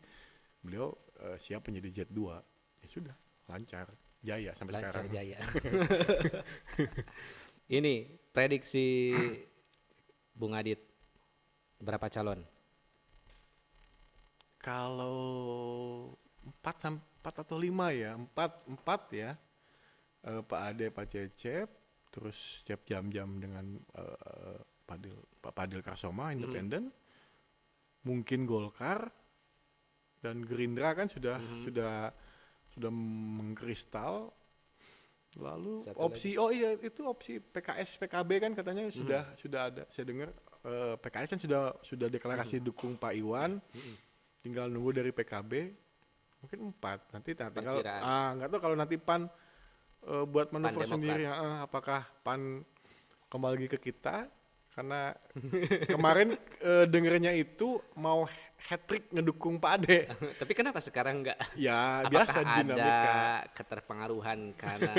beliau siap menjadi Jet 2. Ya sudah, lancar, jaya sampai sekarang. Lancar jaya. Ini prediksi Bung Adit, berapa calon? Kalau 4 atau 5 ya, 4 ya. Pak Ade, Pak Cecep, terus Cep Jam-Jam dengan Pak Padil Karsoma, independen. Mungkin Golkar dan Gerindra kan sudah mengkristal. Lalu itu opsi PKS PKB kan katanya sudah ada, saya dengar PKS kan sudah deklarasi dukung Pak Iwan, tinggal nunggu dari PKB. Mungkin 4 nanti tinggal nggak tahu kalau nanti PAN buat manuver sendiri, apakah PAN kembali lagi ke kita, karena kemarin dengernya itu mau hat-trick ngedukung Pak Ade. Tapi kenapa sekarang enggak? Ya Apakah biasa ada dinamika. keterpengaruhan karena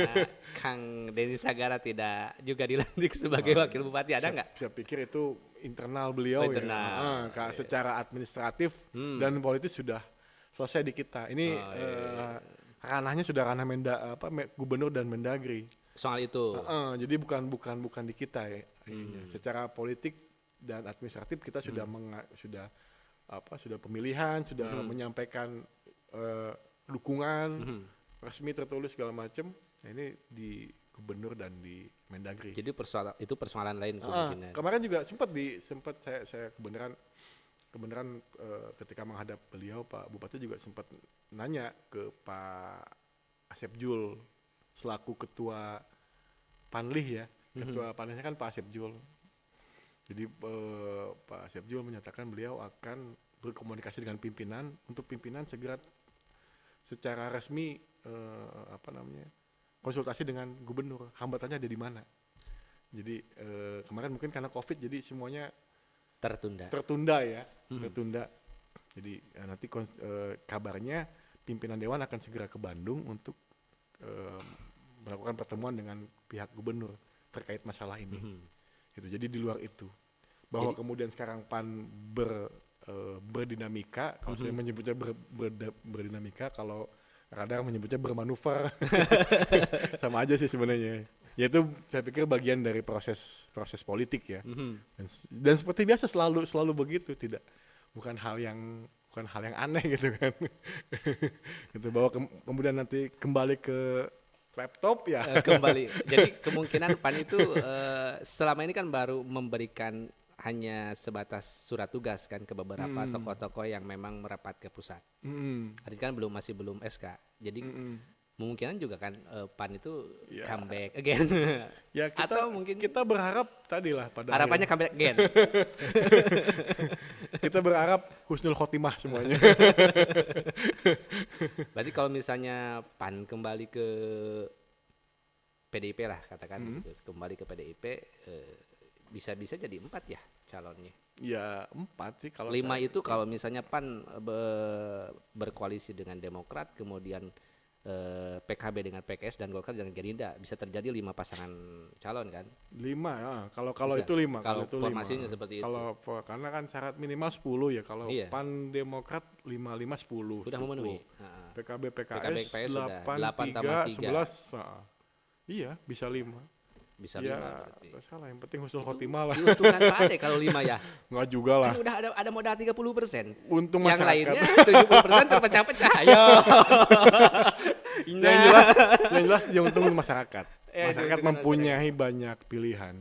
Kang Denny Sagara tidak juga dilantik sebagai wakil bupati, ada nggak? Saya pikir itu internal beliau Internal. ya. Secara administratif dan politis sudah selesai di kita. Ini ranahnya sudah ranah gubernur dan mendagri. Soal itu. Jadi bukan di kita ya. Secara politik dan administratif kita sudah sudah pemilihan, sudah menyampaikan dukungan resmi tertulis segala macam. Nah, ini di gubernur dan di mendagri. Jadi persoalan lain kemungkinan. Kemarin juga sempat saya kebenaran ketika menghadap beliau Pak Bupati juga sempat nanya ke Pak Asep Jul selaku ketua Panlih ya. Ketua Panlihnya kan Pak Asep Jul. Jadi Pak Asep Jul menyatakan beliau akan berkomunikasi dengan pimpinan untuk pimpinan segera secara resmi konsultasi dengan gubernur. Hambatannya ada di mana? Jadi kemarin mungkin karena COVID jadi semuanya tertunda ya. Tertunda. Jadi nanti kabarnya pimpinan dewan akan segera ke Bandung untuk melakukan pertemuan dengan pihak gubernur terkait masalah ini. Gitu. Jadi di luar itu bahwa kemudian sekarang PAN berdinamika, kalau saya menyebutnya berdinamika, kalau Radar menyebutnya bermanuver, sama aja sih sebenarnya. Ya itu saya pikir bagian dari proses politik ya. Dan seperti biasa selalu begitu, bukan hal yang aneh gitu kan. Gitu bahwa kemudian nanti kembali ke laptop ya. Kembali. Jadi kemungkinan PAN itu selama ini kan baru memberikan hanya sebatas surat tugas kan ke beberapa tokoh-tokoh yang memang merapat ke pusat. Artinya kan masih belum SK. Jadi kemungkinan juga kan PAN itu comeback again. Ya atau mungkin kita berharap tadilah pada harapannya comeback again. Kita berharap husnul khotimah semuanya. Berarti kalau misalnya PAN kembali ke PDIP lah katakan, kembali ke PDIP bisa jadi 4 ya calonnya. Ya 4 sih kalau 5 itu kalau misalnya PAN berkoalisi dengan Demokrat, kemudian PKB dengan PKS dan Golkar dengan Gerindra, bisa terjadi 5 pasangan calon kan? 5 ya. Kalau itu 5. Kalau formasinya seperti itu. Karena kan syarat minimal 10 ya. Kalau PAN Demokrat 5 10. Sudah memenuhi. PKB PKS 8 3 11. Iya, bisa 5. Bisa ya, 5 berarti. Salah, yang penting husnul khotimah lah. Diuntungkan Pak Ade kalau 5 ya. Enggak juga lah. Kan udah ada modal 30%. Untung yang masyarakat. Yang lainnya 70% terpecah-pecah. Ayo. Yang jelas dia untung masyarakat. Masyarakat mempunyai banyak pilihan.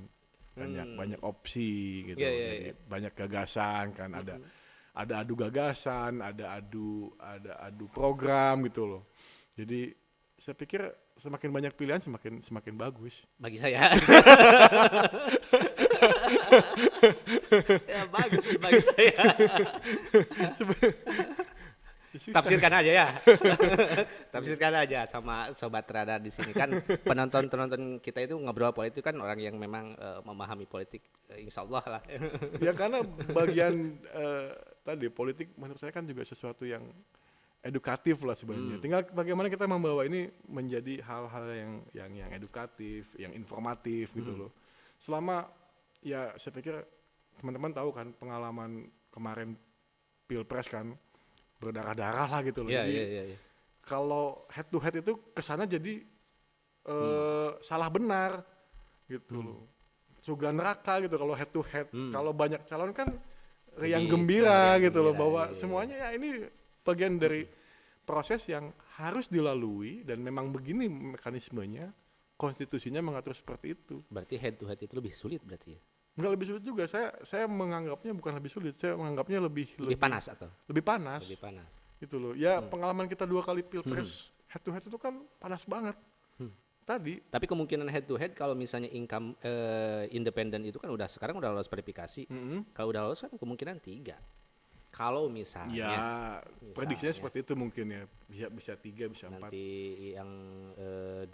Banyak opsi gitu. Jadi banyak gagasan kan, ada adu gagasan, ada adu program gitu loh. Jadi saya pikir semakin banyak pilihan semakin bagus. Bagi saya. Ya bagus bagi saya. Tafsirkan aja ya. Tafsirkan aja sama sobat radar di sini kan, penonton kita itu ngobrol politik kan orang yang memang memahami politik, insya Allah lah. Ya karena bagian tadi politik menurut saya kan juga sesuatu yang edukatif lah sebenarnya. Tinggal bagaimana kita membawa ini menjadi hal-hal yang edukatif, yang informatif gitu loh. Selama ya saya pikir teman-teman tahu kan pengalaman kemarin Pilpres kan berdarah-darah lah gitu loh. Jadi kalau head to head itu kesana jadi salah benar gitu loh. Surga neraka gitu kalau head to head. Kalau banyak calon kan riang gembira gitu loh, bahwa semuanya ya ini bagian dari proses yang harus dilalui dan memang begini mekanismenya, konstitusinya mengatur seperti itu. Berarti head to head itu lebih sulit berarti ya? Enggak lebih sulit juga, saya menganggapnya bukan lebih sulit, saya menganggapnya lebih panas atau? Lebih panas. Lebih panas. Itu loh. Ya pengalaman kita 2 kali Pilpres head to head itu kan panas banget. Tadi. Tapi kemungkinan head to head kalau misalnya income independen itu kan sekarang udah lolos verifikasi. Kalau udah lolos kan kemungkinan 3. Kalau misalnya prediksinya seperti itu mungkin ya, bisa 3 bisa 4. Nanti yang 2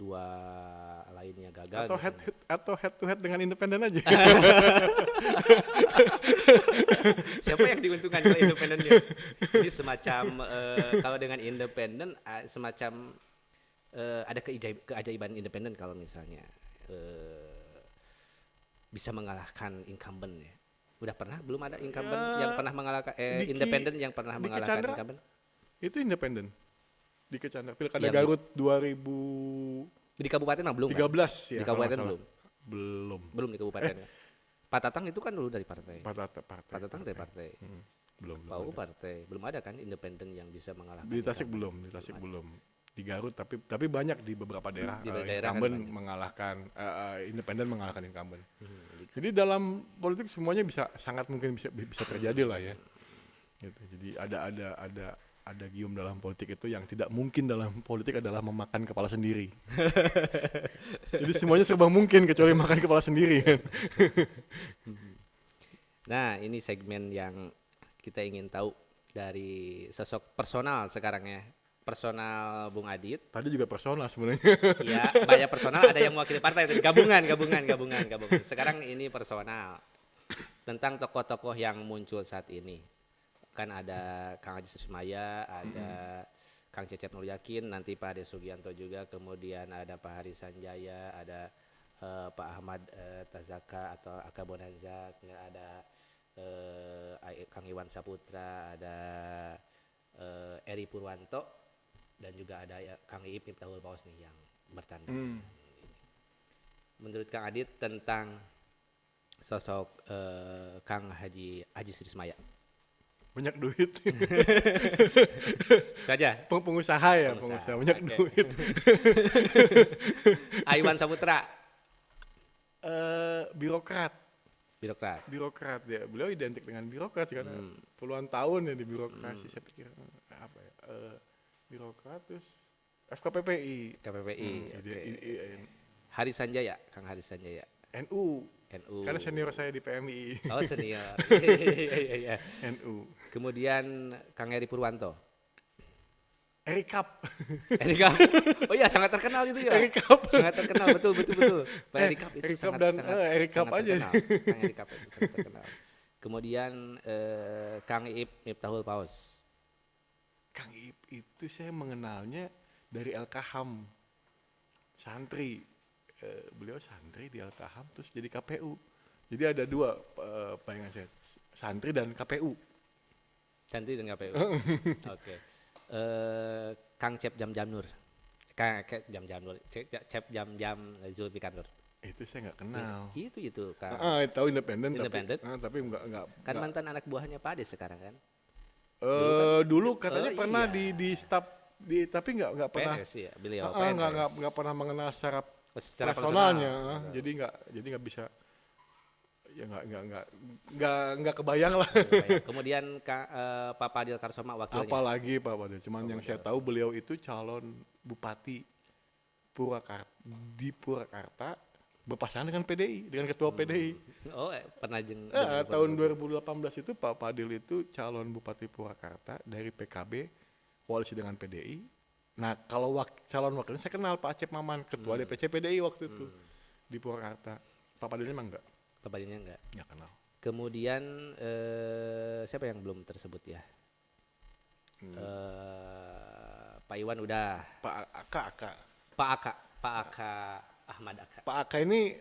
lainnya gagal. Atau head to head dengan independen aja. Siapa yang diuntungkan kalau independennya? Ini semacam kalau dengan independen semacam ada keajaiban independen kalau misalnya bisa mengalahkan incumbent ya. Udah pernah? Belum ada incumbent yang pernah mengalahkan independen yang pernah mengalahkan Kecandra, incumbent? itu independen. Di Kecandra Pilkada Yang Garut 2013 Di kabupaten mah belum kan? ya. Di kabupaten kalau belum. nggak salah. Belum. Belum di kabupaten. Pak Tatang itu kan dulu dari partai. Partai. Pak Tatang dari partai. Belum. Pak U partai. Belum ada kan independen yang bisa mengalahkan. Di Tasik belum, Di Garut tapi banyak di beberapa daerah, Di daerah incumbent kan mengalahkan independen mengalahkan incumbent. Jadi dalam politik semuanya sangat mungkin bisa terjadi lah ya. Gitu. Jadi ada gium dalam politik itu yang tidak mungkin dalam politik adalah memakan kepala sendiri. Jadi semuanya serba mungkin kecuali makan kepala sendiri kan. Nah, ini segmen yang kita ingin tahu dari sosok personal sekarang ya. Personal Bung Adit. Tadi juga personal sebenarnya. Ya, banyak personal, ada yang mewakili partai. Gabungan. Sekarang ini personal. Tentang tokoh-tokoh yang muncul saat ini. Kan ada Kang Haji Susmaya, ada Kang Cecep Nur Yakin, nanti Pak Ade Sugianto juga, kemudian ada Pak Hari Sanjaya, ada Pak Ahmad Tazaka atau Aka Bonanza, kemudian ada Kang Iwan Saputra, ada Eri Purwanto, dan juga ada Kang Iip Miftahul Paus nih yang bertanding. Menurut Kang Adit tentang sosok Kang Haji Susmaya. Banyak duit. Itu aja. Pengusaha ya, pengusaha banyak duit. Iwan Saputra. Birokrat ya. Beliau identik dengan birokrat karena puluhan tahun ya di birokrasi. Saya pikir apa ya? Birokrat terus FKPPI. Hari Sanjaya, Kang Hari Sanjaya. NU. Karena senior saya di PMI. Oh, senior. Iya. NU. Kemudian Kang Eri Purwanto. Erikap. Oh iya, sangat terkenal itu ya. Erikap. Sangat terkenal, betul. Pak Erikap itu sangat Erikap aja. terkenal. Kang Erikap itu sangat terkenal. Kemudian Kang Iip Miftahul Paus. Kang Iip itu saya mengenalnya dari LKHAM. Santri. Beliau santri di LKHAM terus jadi KPU. Jadi ada dua bayangan saya, santri dan KPU. Santri dan KPU. Oke. Kang Cep Jam Nur. Cep Jam Zulfikar Nur. Itu saya nggak kenal. Itu Kang. Tahu independen. Tapi nggak. Kan mantan anak buahnya Pak Ade sekarang kan. Dulu katanya pernah di staf tapi nggak pernah. PNS ya, beliau nggak pernah mengenal secara personalnya. Jadi nggak bisa. Ya nggak kebayang lah. Kemudian Pak Padil Karsoma wakilnya. Apalagi Pak Padil. Cuman yang saya tahu beliau itu calon bupati di Purwakarta berpasangan dengan PDI, dengan ketua PDI. Oh, pernah tahun 2018 itu Pak Padil itu calon bupati Purwakarta dari PKB koalisi dengan PDI. Nah, kalau calon wakilnya saya kenal Pak Acep Maman, ketua DPC PDI waktu itu di Purwakarta. Pak Padilnya emang enggak? Pak Padilnya enggak. Enggak kenal. Kemudian siapa yang belum tersebut ya? Pak Iwan udah. Pak Aka. Pak Aka Ahmad Aka. Pak Aka ini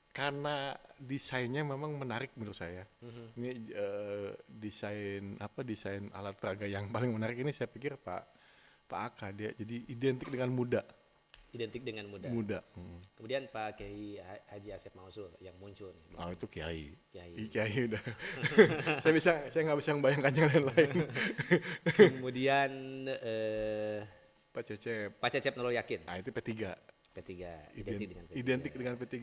karena desainnya memang menarik menurut saya. Ini desain alat peraga yang paling menarik ini saya pikir Pak Aka, dia jadi identik dengan muda. Kemudian Pak Kiai Haji Asep Mausul yang muncul nih. Itu Kiai udah. saya nggak bisa membayangkan yang lain. Kemudian Pak Cecep Nurul Yakin. Itu P3. Identik dengan P3.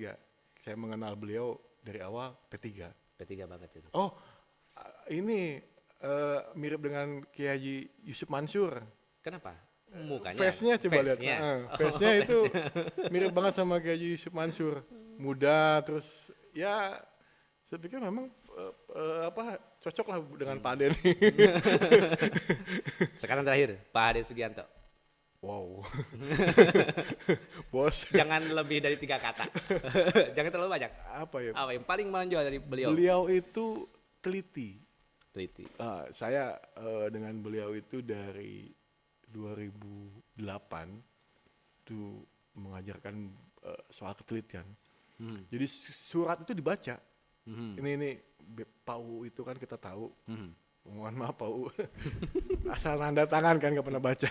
Saya mengenal beliau dari awal P3 banget itu. Oh, ini mirip dengan Kiai Haji Yusuf Mansur. Kenapa? Mukanya. Face-nya coba lihat. Face-nya itu mirip banget sama Kiai Haji Yusuf Mansur. Muda terus ya saya pikir memang cocok lah dengan Pak Ade nih. Sekarang terakhir Pak Ade Sugianto. Wow. Bos. Jangan lebih dari 3 kata. Jangan terlalu banyak. Apa ya? Apa yang paling menonjol dari beliau? Beliau itu teliti. teliti. Saya dengan beliau itu dari 2008 tuh mengajarkan soal ketelitian. Jadi surat itu dibaca. Ini Pak U itu kan kita tahu. Mohon maaf Pak U. Asal nanda tangan kan nggak pernah baca.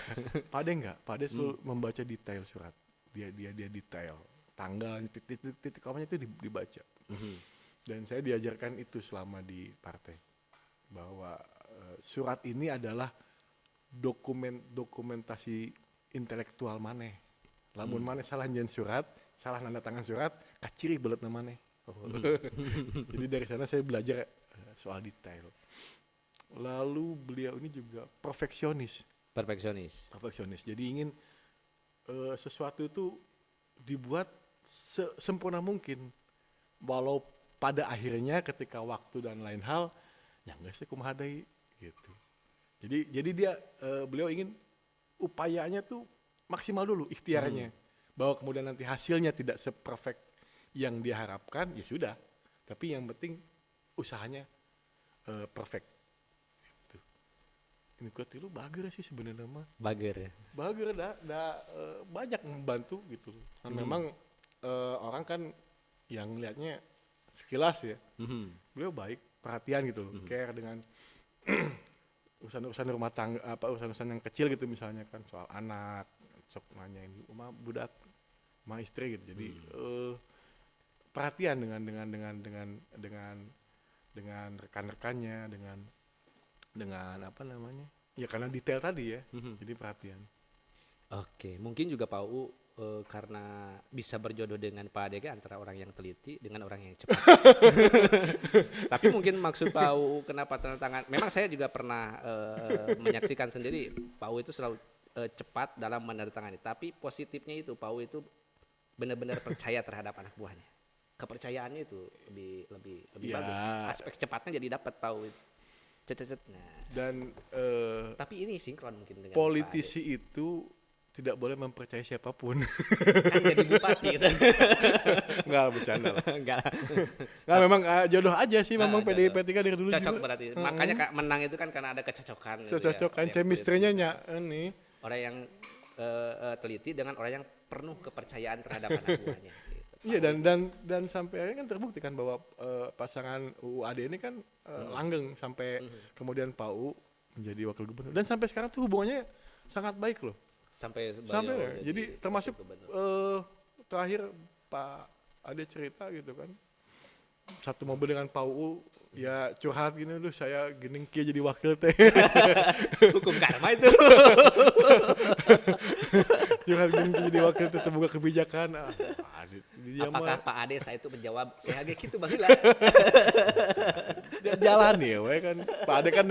Pak Ade nggak. Pak Ade selalu membaca detail surat. Dia detail. Tanggalnya, titik komanya itu dibaca. Dan saya diajarkan itu selama di partai. Bahwa surat ini adalah dokumentasi intelektual maneh. Lamun maneh salah nyen surat, salah nanda tangan surat, kaciri belet na maneh. Jadi dari sana saya belajar soal detail. Lalu beliau ini juga perfeksionis. Jadi ingin sesuatu itu dibuat sempurna mungkin. Walau pada akhirnya ketika waktu dan lain hal, ya nggak sih kumaha deui gitu. Jadi dia beliau ingin upayanya tuh maksimal dulu ikhtiarnya. Bahwa kemudian nanti hasilnya tidak seperfect yang diharapkan, ya sudah. Tapi yang penting usahanya perfect. Gitu. Ini kuat lu bager sih sebenarnya mah. Bager banyak membantu gitu. Nah, memang orang kan yang lihatnya sekilas ya. Beliau baik, perhatian gitu, care dengan urusan rumah tangga, urusan yang kecil gitu misalnya kan soal anak, sok nanyain rumah budak, sama istri gitu. Jadi perhatian dengan rekan-rekannya, dengan apa namanya? Ya karena detail tadi ya. Jadi perhatian. Oke, mungkin juga Pak U karena bisa berjodoh dengan Pak Ade antara orang yang teliti dengan orang yang cepat. Tapi mungkin maksud Pak U kenapa tanda tangan? Memang saya juga pernah menyaksikan sendiri Pak U itu selalu cepat dalam menandatangani. Tapi positifnya itu Pak U itu benar-benar percaya terhadap anak buahnya. Kepercayaannya itu lebih Ya. bagus. Aspek cepatnya jadi dapat Pak U. Nah. Dan Tapi ini sinkron mungkin dengan politisi itu tidak boleh mempercayai siapapun. kan jadi bupati gitu. Enggak, bercanda lah. Enggak. Enggak, memang jodoh aja sih memang PDIP 3 dari dulu Cocok juga. berarti. Makanya menang itu kan karena ada kecocokan. Gitu Cocok-cocokan chemistry-nya ini. Orang yang teliti dengan orang yang penuh kepercayaan terhadap anak buahnya. Gitu. Iya dan sampai akhirnya kan terbukti kan bahwa pasangan UAD ini kan langgeng sampai kemudian Pak U menjadi wakil gubernur dan sampai sekarang tuh hubungannya sangat baik loh. Sampai jadi termasuk terakhir Pak Ade cerita gitu kan satu mobil dengan Pak U ya curhat gini tuh saya gini kia jadi wakil teh. Hukum karma itu. Curhat gini kia jadi wakil teh terbuka kebijakan. Apakah Pak Ade saya itu menjawab saya gitu baheula. Jalan ya, we kan Pak Ade kan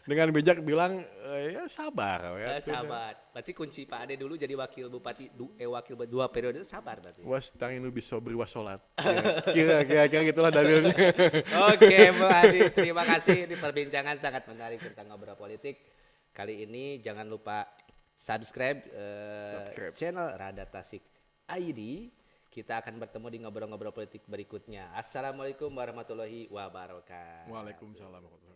dengan bijak bilang ya sabar, sabar. Berarti kunci Pak Ade dulu jadi wakil bupati wakil 2 periode sabar berarti. Wasta'inu bisobri wasolat. Kira-kira gitulah dalilnya. Oke, Bu Adi, terima kasih di perbincangan sangat menarik tentang ngobrol politik. Kali ini jangan lupa subscribe channel Radar Tasik ID. Kita akan bertemu di ngobrol-ngobrol politik berikutnya. Assalamualaikum warahmatullahi wabarakatuh. Waalaikumsalam warahmatullahi wabarakatuh.